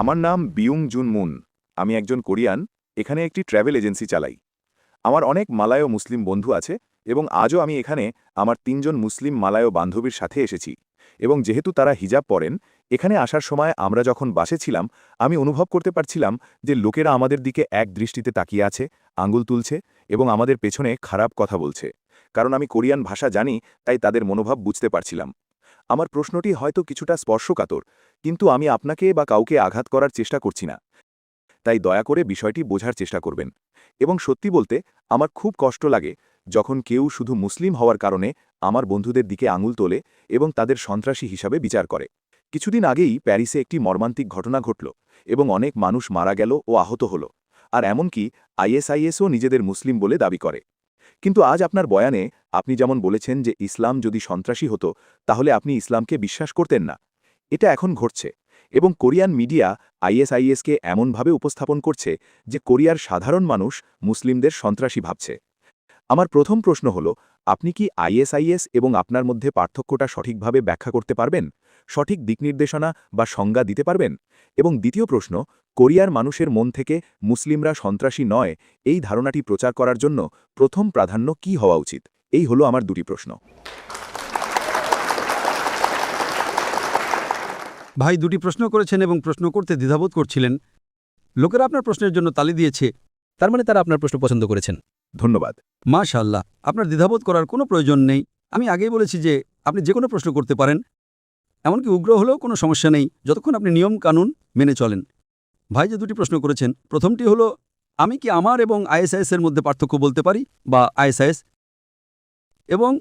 আমার নাম বিয়ুং June moon. আমি একজন কোরিয়ান, এখানে একটি ট্র্যাভেল এজেন্সি চালাই। আমার অনেক মালায় মুসলিম বন্ধু আছে এবং আজও আমি এখানে আমার ৩ জন মুসলিম মালায় বান্ধবীর সাথে এসেছি। এবং যেহেতু তারা হিজাব পরেন, এখানে আসার সময় আমরা যখন বাসে ছিলাম, আমি অনুভব করতে পারছিলাম যে লোকেরা আমাদের দিকে এক দৃষ্টিতে তাকিয়ে আছে, আঙুল তুলছে এবং আমাদের পেছনে খারাপ কথা বলছে। কারণ আমি কোরিয়ান ভাষা জানি, তাই তাদের মনোভাব বুঝতে পারছিলাম। আমার প্রশ্নটি হয়তো কিছুটা স্পর্শকাতর, কিন্তু আমি আপনাকে বা কাউকে আঘাত করার চেষ্টা করছি না। তাই দয়া করে বিষয়টি বোঝার চেষ্টা করবেন। এবং সত্যি বলতে আমার খুব কষ্ট লাগে যখন কেউ শুধু মুসলিম হওয়ার কারণে আমার বন্ধুদের দিকে আঙুল তোলে এবং তাদের সন্ত্রাসী হিসাবে বিচার করে। কিছুদিন আগেই প্যারিসে একটি মর্মান্তিক ঘটনা ঘটল এবং অনেক মানুষ মারা গেল ও আহত হল। আর এমনকি আইএসআইএসও নিজেদের মুসলিম বলে দাবি করে। কিন্তু আজ আপনার বয়ানে আপনি যেমন বলেছেন যে ইসলাম যদি সন্ত্রাসী হতো, তাহলে আপনি ইসলামকে বিশ্বাস করতেন না। এটা এখন ঘটছে এবং কোরিয়ান মিডিয়া আইএসআইএসকে এমনভাবে উপস্থাপন করছে যে কোরিয়ার সাধারণ মানুষ মুসলিমদের সন্ত্রাসী ভাবছে। আমার প্রথম প্রশ্ন হল, আপনি কি আইএসআইএস এবং আপনার মধ্যে পার্থক্যটা সঠিকভাবে ব্যাখ্যা করতে পারবেন? সঠিক দিকনির্দেশনা বা সংজ্ঞা দিতে পারবেন? এবং দ্বিতীয় প্রশ্ন, কোরিয়ার মানুষের মন থেকে মুসলিমরা সন্ত্রাসী নয় এই ধারণাটি প্রচার করার জন্য প্রথম প্রাধান্য কি হওয়া উচিত? এই হলো আমার দুটি প্রশ্ন। ভাই দুটি প্রশ্ন করেছেন এবং প্রশ্ন করতে দ্বিধাবোধ করছিলেন। লোকেরা আপনার প্রশ্নের জন্য তালি দিয়েছে, তার মানে তারা আপনার প্রশ্ন পছন্দ করেছেন। ধন্যবাদ। মাশাআল্লাহ, আপনার দ্বিধাবোধ করার কোনো প্রয়োজন নেই। আমি আগেই বলেছি যে আপনি যে কোনো প্রশ্ন করতে পারেন, এমনকি উগ্র হলেও কোনো সমস্যা নেই, যতক্ষণ আপনি নিয়ম কানুন মেনে চলেন। ভাই যে দুটি প্রশ্ন করেছেন, প্রথমটি হলো, আমি কি আমার এবং আইএসআইএস এর মধ্যে পার্থক্য বলতে পারি বা আইএসআইএস, এবং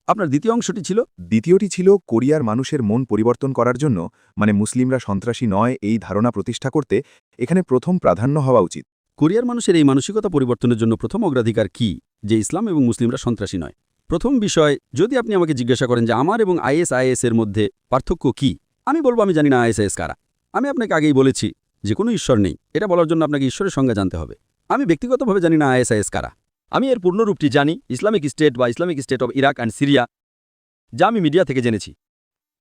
আপনার দ্বিতীয় অংশটি ছিল দ্বিতীয়টি ছিল কোরিয়ার মানুষের মন পরিবর্তন করার জন্য, মানে মুসলিমরা সন্ত্রাসী নয় এই ধারণা প্রতিষ্ঠা করতে এখানে প্রথম প্রাধান্য হওয়া উচিত। কোরিয়ার মানুষের এই মানসিকতা পরিবর্তনের জন্য প্রথম অগ্রাধিকার কি যে ইসলাম এবং মুসলিমরা সন্ত্রাসী নয়। প্রথম বিষয়, যদি আপনি আমাকে জিজ্ঞাসা করেন যে আমার এবং আইএসআইএস এর মধ্যে পার্থক্য কি, আমি বলবো আমি জানি না আইএসআইএস কারা। আমি আপনাকে আগেই বলেছি যে কোনো ঈশ্বর নেই। এটা বলার জন্য আপনাকে ঈশ্বরের সংজ্ঞা জানতে হবে। আমি ব্যক্তিগতভাবে জানি না আইএসআইএস কারা। আমি এর পূর্ণরূপটি জানি, ইসলামিক স্টেট বা Islamic state of Iraq and Syria, যা আমি মিডিয়া থেকে জেনেছি।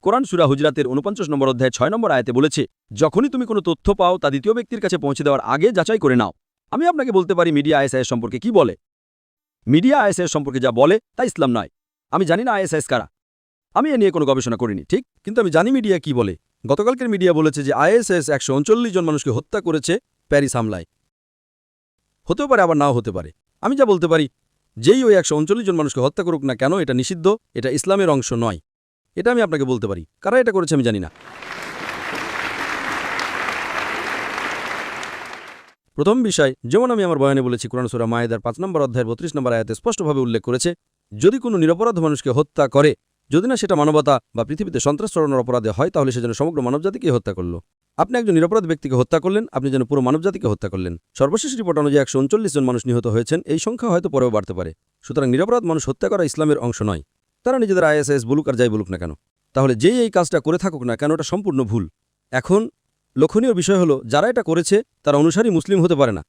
কোরআন সূরা হুজরাতের ৪৯ নম্বর অধ্যায় ৬ নম্বর আয়াতে বলেছে, যখনই তুমি কোনো তথ্য পাও তা দ্বিতীয় ব্যক্তির কাছে পৌঁছে দেওয়ার আগে যাচাই করে নাও। আমি আপনাকে বলতে পারি মিডিয়া আইএসআইএস সম্পর্কে কি বলে। মিডিয়া আইএসআইএস সম্পর্কে যা বলে তা ইসলাম নয়। আমি জানি না আইএসআইএস কারা। আমি এ নিয়ে কোনো গবেষণা করিনি, ঠিক, কিন্তু আমি জানি মিডিয়া কি বলে। গতকালকের মিডিয়া বলেছে যে আইএসআইএস ১৩৯ জন মানুষকে হত্যা করেছে প্যারিস হামলায়। হতেও পারে, আবার নাও হতে পারে। আমি যা বলতে পারি, যেই ওই ১৩৯ জন মানুষকে হত্যা করুক না কেন, এটা নিষিদ্ধ, এটা ইসলামের অংশ নয়। এটা আমি আপনাকে বলতে পারি। কারা এটা করেছে আমি জানি না। প্রথম বিষয়, যেমন আমি আমার বয়ানে বলেছি, কোরআন সূরা মায়েদার ৫ নম্বর অধ্যায়ের ৩২ নম্বর আয়াতে স্পষ্টভাবে উল্লেখ করেছে, যদি কোনো নিরপরাধ মানুষকে হত্যা করে, যদি না সেটা মানবতা বা পৃথিবীতে সন্ত্রাস ছড়ানোর অপরাধে হয়, তাহলে সে যেন সমগ্র মানবজাতিকে হত্যা করল। আপনি একজন নিরপরাধ ব্যক্তিকে হত্যা করলেন, আপনি যেন পুরো মানবজাতিকে হত্যা করলেন। সর্বশেষ রিপোর্ট অনুযায়ী ১৩৯ জন মানুষ নিহত হয়েছেন। এই সংখ্যা হয়তো পরেও বাড়তে পারে। সুতরাং নিরপরাধ মানুষ হত্যা করা ইসলামের অংশ নয়। তারা নিজেদের আইএসআইএস বলুক আর যাই বলুক না কেন, তাহলে যেই এই কাজটা করে থাকুক না কেন, এটা সম্পূর্ণ ভুল। এখন লক্ষণীয় বিষয় হলো, যারা এটা করেছে তারা অনুসারী মুসলিম হতে পারে না।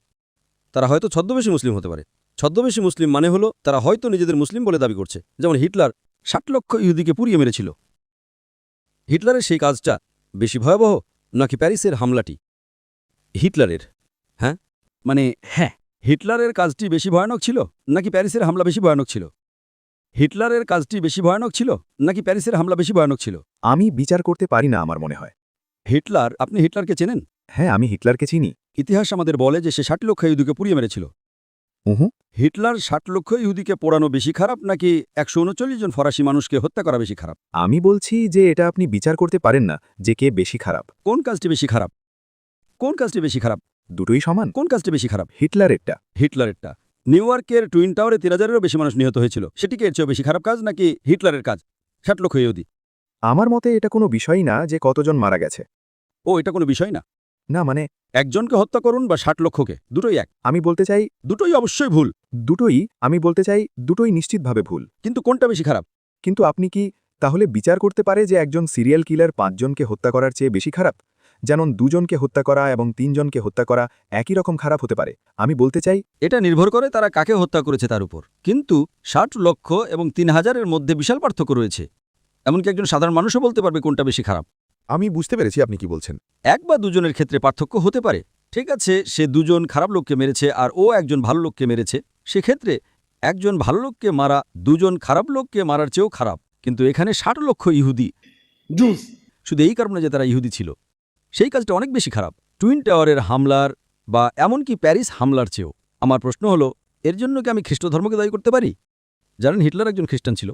তারা হয়তো ছদ্মবেশী মুসলিম হতে পারে। ছদ্মবেশী মুসলিম মানে হলো তারা হয়তো নিজেদের মুসলিম বলে দাবি করছে। যেমন হিটলার ৬০ লক্ষ ইহুদিকে পুড়িয়ে মেরেছিল। হিটলারের সেই কাজটা বেশি ভয়াবহ নাকি প্যারিসের হামলাটি? হিটলারের, হ্যাঁ, হিটলারের কাজটি বেশি ভয়ানক ছিল নাকি প্যারিসের হামলা বেশি ভয়ানক ছিল? হিটলারের কাজটি বেশি ভয়ানক ছিল নাকি প্যারিসের হামলা বেশি ভয়ানক ছিল? আমি বিচার করতে পারি না, আমার মনে হয়। হিটলার, আপনি হিটলারকে চেনেন? হ্যাঁ, আমি হিটলারকে চিনি। ইতিহাস আমাদের বলে যে সে ৬০ লক্ষ ইহুদিকে পুড়িয়ে মেরেছিল। হিটলার ৬০ লক্ষ ইহুদিকে পোড়ানো বেশি খারাপ নাকি ১৩৯ জন ফরাসি মানুষকে হত্যা করা বেশি খারাপ? আমি বলছি যে এটা আপনি বিচার করতে পারেন না যে কে বেশি খারাপ। কোন কাজটি বেশি খারাপ? কোন কাজটি বেশি খারাপ? দুটোই সমান। কোন কাজটি বেশি খারাপ? হিটলারেরটা। হিটলারেরটা। নিউ ইয়র্কের টুইন টাওয়ারে ৩০০০-এরও বেশি মানুষ নিহত হয়েছিল। সেটি কি এর চেয়েও বেশি খারাপ কাজ নাকি হিটলারের কাজ ৬০ লক্ষ ইহুদি? আমার মতে এটা কোনো বিষয়ই না যে কতজন মারা গেছে। ও, এটা কোনো বিষয় না। না, মানে একজনকে হত্যা করুন বা ৬০ লক্ষকে, দুটোই এক। আমি বলতে চাই দুটোই অবশ্যই ভুল। আমি বলতে চাই দুটোই নিশ্চিতভাবে ভুল। কিন্তু কোনটা বেশি খারাপ? কিন্তু আপনি কি তাহলে বিচার করতে পারে যে একজন সিরিয়াল কিলার ৫ জনকে হত্যা করার চেয়ে বেশি খারাপ? যেমন ২ জনকে হত্যা করা এবং ৩ জনকে হত্যা করা একই রকম খারাপ হতে পারে। আমি বলতে চাই এটা নির্ভর করে তারা কাকে হত্যা করেছে তার উপর। কিন্তু ৬০ লক্ষ এবং ৩,০০০-এর মধ্যে বিশাল পার্থক্য রয়েছে। এমনকি একজন সাধারণ মানুষও বলতে পারবে কোনটা বেশি খারাপ। আমি বুঝতে পেরেছি আপনি কি বলছেন। এক বা দুজনের ক্ষেত্রে পার্থক্য হতে পারে। ঠিক আছে, সে দুজন খারাপ লোককে মেরেছে আর ও একজন ভালো লোককে মেরেছে, সেক্ষেত্রে একজন ভালো লোককে মারা দুজন খারাপ লোককে মারার চেয়েও খারাপ। কিন্তু এখানে ৬০ লক্ষ ইহুদি, শুধু এই কারণে যে তারা ইহুদি ছিল, সেই কাজটা অনেক বেশি খারাপ, টুইন টাওয়ারের হামলার বা এমনকি প্যারিস হামলার চেয়েও। আমার প্রশ্ন হলো, এর জন্য কি আমি খ্রিস্ট ধর্মকে দায়ী করতে পারি? জানেন, হিটলার একজন খ্রিস্টান ছিল।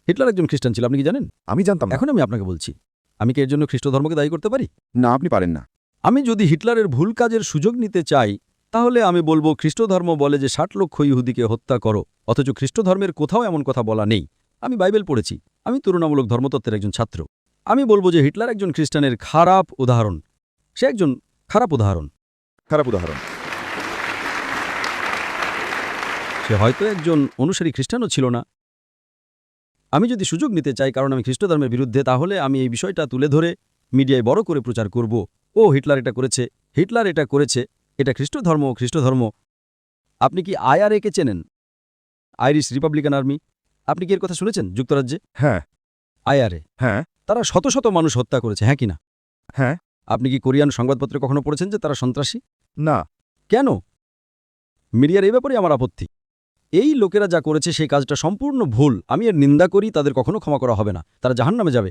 হিটলার একজন খ্রিস্টান ছিল, আপনি কি জানেন? আমি জানতাম না। এখন আমি আপনাকে বলছি, আমি কি এর জন্য খ্রিস্ট ধর্মকে দায়ী করতে পারি? না, আপনি পারেন না। আমি যদি হিটলারের ভুল কাজের সুযোগ নিতে চাই, তাহলে আমি বলবো খ্রিস্ট ধর্ম বলে যে ৬০ লক্ষ ইহুদিকে হত্যা করো, অথচ খ্রিস্ট ধর্মের কোথাও এমন কথা বলা নেই। আমি বাইবেল পড়েছি, আমি তুলনামূলক ধর্মতত্ত্বের একজন ছাত্র। আমি বলবো যে হিটলার একজন খ্রিস্টানের খারাপ উদাহরণ, সে একজন খারাপ উদাহরণ। খারাপ উদাহরণ। সে হয়তো একজন অনুসারী খ্রিস্টানও ছিল না। আমি যদি সুযোগ নিতে চাই কারণ আমি খ্রিস্ট ধর্মের বিরুদ্ধে, তাহলে আমি এই বিষয়টা তুলে ধরে মিডিয়ায় বড় করে প্রচার করব, ও হিটলার এটা করেছে, হিটলার এটা করেছে, এটা খ্রিস্ট ধর্ম, খ্রিস্ট ধর্ম। আপনি কি IRA কে চেনেন? Irish Republican army. আপনি কি এর কথা শুনেছেন যুক্তরাজ্যে? হ্যাঁ। IRA, হ্যাঁ। তারা শত শত মানুষ হত্যা করেছে, হ্যাঁ কিনা? হ্যাঁ। আপনি কি কোরিয়ান সংবাদপত্রে কখনো পড়েছেন যে তারা সন্ত্রাসী? না। কেন? মিডিয়ার এই ব্যাপারে আমার আপত্তি। এই লোকেরা যা করেছে সেই কাজটা সম্পূর্ণ ভুল। আমি এর নিন্দা করি, তাদের কখনো ক্ষমা করা হবে না, তারা জাহান্নামে যাবে।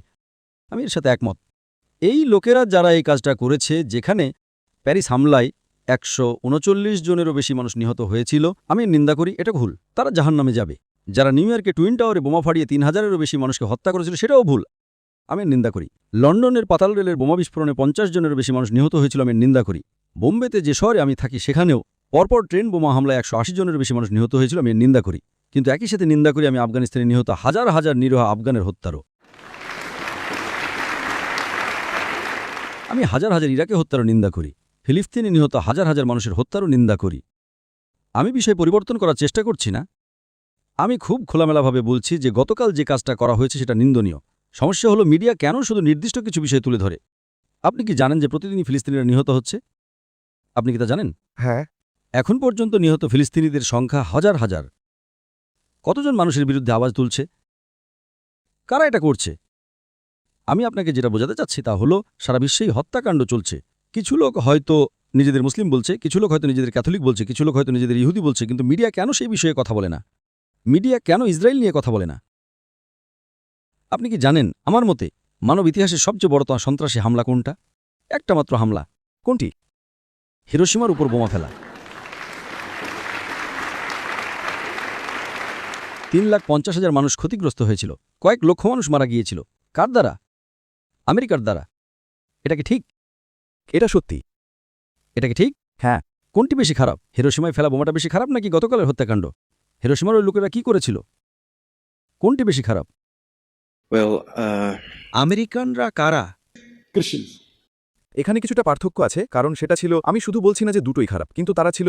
আমি এর সাথে একমত। এই লোকেরা যারা এই কাজটা করেছে, যেখানে প্যারিস হামলায় ১৩৯ জনেরও বেশি মানুষ নিহত হয়েছিল, আমি এর নিন্দা করি, এটা ভুল, তারা জাহান্নামে যাবে। যারা নিউ ইয়র্কে টুইন টাওয়ারে বোমা ফাটিয়ে ৩,০০০-এরও বেশি মানুষকে হত্যা করেছিল, সেটাও ভুল, আমি এর নিন্দা করি। লন্ডনের পাতাল রেলের বোমা বিস্ফোরণে ৫০ জনেরও বেশি মানুষ নিহত হয়েছিল, আমি এর নিন্দা করি। বোম্বেতে যে শহরে আমি থাকি, সেখানেও পরপর ট্রেন বোমা হামলায় ১৮০ জনেরও বেশি মানুষ নিহত হয়েছিল, আমি এর নিন্দা করি। কিন্তু একই সাথে নিন্দা করি আমি আফগানিস্তানে নিহত হাজার হাজার নিরীহ আফগানের হত্যারও। আমি হাজার হাজার ইরাকে হত্যারও নিন্দা করি, ফিলিস্তিনে নিহত হাজার হাজার মানুষের হত্যারও নিন্দা করি। আমি বিষয় পরিবর্তন করার চেষ্টা করছি না, আমি খুব খোলামেলাভাবে বলছি যে গতকাল যে কাজটা করা হয়েছে সেটা নিন্দনীয়। সমস্যা হলো, মিডিয়া কেন শুধু নির্দিষ্ট কিছু বিষয় তুলে ধরে? আপনি কি জানেন যে প্রতিদিনই ফিলিস্তিনিরা নিহত হচ্ছে? আপনি কি তা জানেন? হ্যাঁ। এখন পর্যন্ত নিহত ফিলিস্তিনিদের সংখ্যা হাজার হাজার। কতজন মানুষের বিরুদ্ধে আওয়াজ তুলছে? কারা এটা করছে? আমি আপনাকে যেটা বোঝাতে চাচ্ছি তা হলো, সারা বিশ্বেই হত্যাকাণ্ড চলছে। কিছু লোক হয়তো নিজেদের মুসলিম বলছে, কিছু লোক হয়তো নিজেদের ক্যাথলিক বলছে, কিছু লোক হয়তো নিজেদের ইহুদি বলছে, কিন্তু মিডিয়া কেন সেই বিষয়ে কথা বলে না? মিডিয়া কেন ইসরায়েল নিয়ে কথা বলে না? আপনি কি জানেন, আমার মতে মানব ইতিহাসের সবচেয়ে বড় সন্ত্রাসী হামলা কোনটা? একটা মাত্র হামলা। কোনটি? হিরোশিমার উপর বোমা ফেলা। ৩,৫০,০০০ মানুষ ক্ষতিগ্রস্ত হয়েছিল, কয়েক লক্ষ মানুষ মারা গিয়েছিল। কার দ্বারা? আমেরিকার দ্বারা। এটা কি ঠিক? এটা সত্যি। এটা কি ঠিক? হ্যাঁ। কোনটি বেশি খারাপ? হিরোশিমায় ফেলা বোমাটা বেশি খারাপ নাকি গতকালের হত্যাকাণ্ড? হিরোশিমার ওই লোকেরা কি করেছিল? কোনটি বেশি খারাপ? আমেরিকানরা কারা? এখানে কিছুটা পার্থক্য আছে, কারণ সেটা ছিল, আমি শুধু বলছি না যে দুটোই খারাপ, কিন্তু তারা ছিল।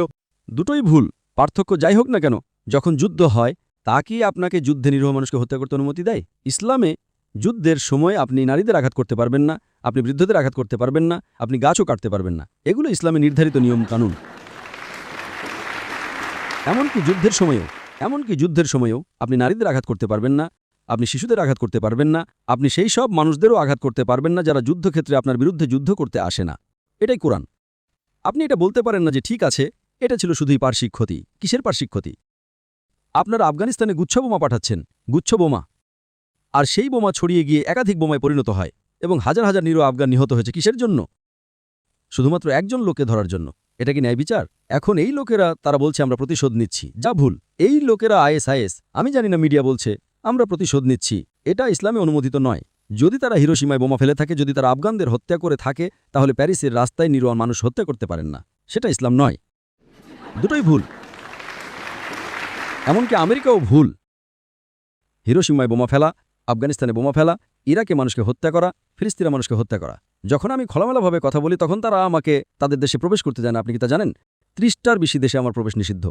দুটোই ভুল। পার্থক্য যাই হোক না কেন, যখন যুদ্ধ হয়, তা কি আপনাকে যুদ্ধে নিরীহ মানুষকে হত্যা করতে অনুমতি দেয়? ইসলামে যুদ্ধের সময় আপনি নারীদের আঘাত করতে পারবেন না, আপনি বৃদ্ধদের আঘাত করতে পারবেন না, আপনি গাছও কাটতে পারবেন না। এগুলো ইসলামে নির্ধারিত নিয়ম কানুন। এমনকি যুদ্ধের সময়ও আপনি নারীদের আঘাত করতে পারবেন না, আপনি শিশুদের আঘাত করতে পারবেন না, আপনি সেই সব মানুষদেরও আঘাত করতে পারবেন না যারা যুদ্ধক্ষেত্রে আপনার বিরুদ্ধে যুদ্ধ করতে আসে না। এটাই কোরআন। আপনি এটা বলতে পারেন না যে ঠিক আছে, এটা ছিল শুধুই পার্শ্বিক ক্ষতি। কিসের পার্শ্বিক ক্ষতি? আপনারা আফগানিস্তানে গুচ্ছবোমা পাঠাচ্ছেন, গুচ্ছবোমা, আর সেই বোমা ছড়িয়ে গিয়ে একাধিক বোমায় পরিণত হয় এবং হাজার হাজার নিরীহ আফগান নিহত হয়েছে। কিসের জন্য? শুধুমাত্র একজন লোককে ধরার জন্য। এটা কি ন্যায় বিচার? এখন এই লোকেরা তারা বলছে আমরা প্রতিশোধ নিচ্ছি, যা ভুল। এই লোকেরা ISIS, আমি জানি না, মিডিয়া বলছে আমরা প্রতিশোধ নিচ্ছি। এটা ইসলামে অনুমোদিত নয়। যদি তারা হিরোশিমায় বোমা ফেলে থাকে, যদি তারা আফগানদের হত্যা করে থাকে, তাহলে প্যারিসের রাস্তায় নিরীহ মানুষ হত্যা করতে পারেন না। সেটা ইসলাম নয়। দুটোই ভুল। এমনকি আমেরিকাও ভুল। হিরোশিমায় বোমা ফেলা, আফগানিস্তানে বোমা ফেলা, ইরাকে মানুষকে হত্যা করা, ফিলিস্তিনের মানুষকে হত্যা করা। যখন আমি খোলামেলাভাবে কথা বলি, তখন তারা আমাকে তাদের দেশে প্রবেশ করতে দেয় না। আপনি কি তা জানেন? ৩০টার বেশি দেশে আমার প্রবেশ নিষিদ্ধ,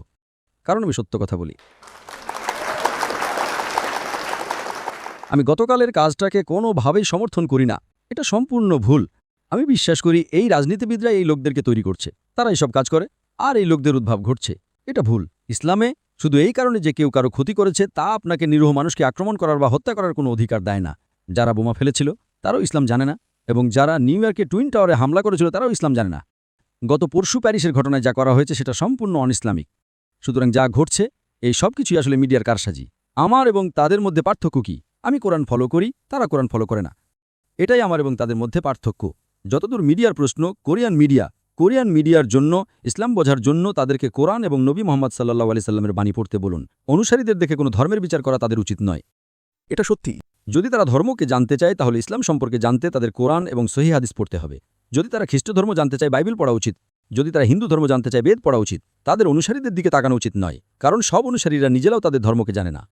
কারণ আমি সত্য কথা বলি। আমি গতকালের কাজটাকে কোনোভাবেই সমর্থন করি না, এটা সম্পূর্ণ ভুল। আমি বিশ্বাস করি এই রাজনীতিবিদরা এই লোকদেরকে তৈরি করছে, তারা এইসব কাজ করে, আর এই লোকদের উদ্ভব ঘটছে। এটা ভুল। ইসলামে শুধু এই কারণে যে কেউ কারো ক্ষতি করেছে, তা আপনাকে নিরীহ মানুষকে আক্রমণ করার বা হত্যা করার কোনো অধিকার দেয় না। যারা বোমা ফেলেছিল তারাও ইসলাম জানে না, এবং যারা নিউ ইয়র্কে টুইন টাওয়ারে হামলা করেছিল তারাও ইসলাম জানে না। গত পরশু প্যারিসের ঘটনায় যা করা হয়েছে সেটা সম্পূর্ণ অনইসলামিক। সুতরাং যা ঘটছে এই সব কিছুই আসলে মিডিয়ার কারসাজি। আমার এবং তাদের মধ্যে পার্থক্য কি? আমি কোরআন ফলো করি, তারা কোরআন ফলো করে না। এটাই আমার এবং তাদের মধ্যে পার্থক্য। যতদূর মিডিয়ার প্রশ্ন, কোরিয়ান মিডিয়ার জন্য ইসলাম বোঝার জন্য তাদেরকে কোরআন এবং নবী মোহাম্মদ সাল্লাল্লাহু আলাইহি সাল্লামের বাণী পড়তে বলুন। অনুসারীদের দেখে কোনো ধর্মের বিচার করা তাদের উচিত নয়। এটা সত্যি। যদি তারা ধর্মকে জানতে চায় তাহলে ইসলাম সম্পর্কে জানতে তাদের কোরআন এবং সহিহ হাদিস পড়তে হবে। যদি তারা খ্রিস্ট ধর্ম জানতে চায় বাইবেল পড়া উচিত। যদি তারা হিন্দু ধর্ম জানতে চায় বেদ পড়া উচিত। তাদের অনুসারীদের দিকে তাকানো উচিত নয়, কারণ সব অনুসারীরা নিজেরাও তাদের ধর্মকে জানে না।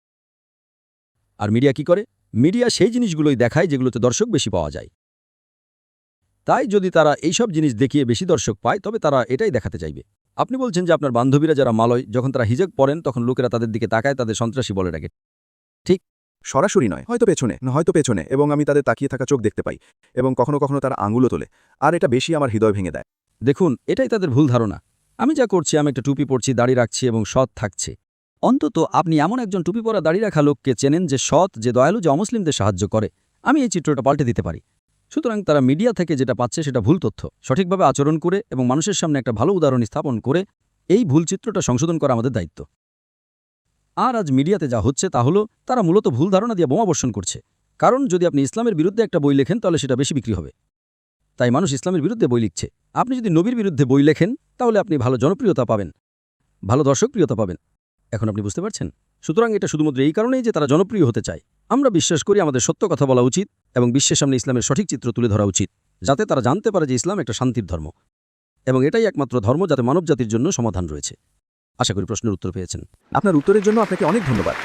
আর মিডিয়া কি করে? মিডিয়া সেই জিনিসগুলোই দেখায় যেগুলোতে দর্শক বেশি পাওয়া যায়। তাই যদি তারা এইসব জিনিস দেখিয়ে বেশি দর্শক পায় তবে তারা এটাই দেখাতে চাইবে। আপনি বলছেন যে আপনার বান্ধবীরা যারা মালয়, যখন তারা হিজাব পরেন তখন লোকেরা তাদের দিকে তাকায়, তাদের সন্ত্রাসী বলে ডাকে। সরাসরি নয়, হয়তো পেছনে এবং আমি তাদের তাকিয়ে থাকা চোখ দেখতে পাই এবং কখনো কখনো তারা আঙুলও তোলে, আর এটা বেশি আমার হৃদয় ভেঙে দেয়। দেখুন, এটাই তাদের ভুল ধারণা। আমি যা করছি, আমি একটা টুপি পরছি, দাড়ি রাখছি এবং সৎ থাকছে। অন্তত আপনি এমন একজন টুপি পরা দাড়ি রাখা লোককে চেনেন যে সৎ, যে দয়ালু, যে অমুসলিমদের সাহায্য করে। আমি এই চিত্রটা পাল্টে দিতে পারি। সুতরাং তারা মিডিয়া থেকে যেটা পাচ্ছে সেটা ভুল তথ্য। সঠিকভাবে আচরণ করে এবং মানুষের সামনে একটা ভালো উদাহরণ স্থাপন করে এই ভুল চিত্রটা সংশোধন করা আমাদের দায়িত্ব। আর আজ মিডিয়াতে যা হচ্ছে তা হলো তারা মূলত ভুল ধারণা দিয়ে বোমাবর্ষণ করছে। কারণ যদি আপনি ইসলামের বিরুদ্ধে একটা বই লেখেন তাহলে সেটা বেশি বিক্রি হবে। তাই মানুষ ইসলামের বিরুদ্ধে বই লিখছে। আপনি যদি নবীর বিরুদ্ধে বই লেখেন তাহলে আপনি ভালো জনপ্রিয়তা পাবেন, ভালো দর্শকপ্রিয়তা পাবেন। এখন আপনি বুঝতে পারছেন? সুতরাং এটা শুধুমাত্র এই কারণেই যে তারা জনপ্রিয় হতে চায়। আমরা বিশ্বাস করি আমাদের সত্য কথা বলা উচিত এবং বিশ্বের সামনে ইসলামের সঠিক চিত্র তুলে ধরা উচিত, যাতে তারা জানতে পারে যে ইসলাম একটা শান্তির ধর্ম এবং এটাই একমাত্র ধর্ম যাতে মানবজাতির জন্য সমাধান রয়েছে। আশা করি প্রশ্নের উত্তর পেয়েছেন। আপনার উত্তরের জন্য আপনাকে অনেক ধন্যবাদ।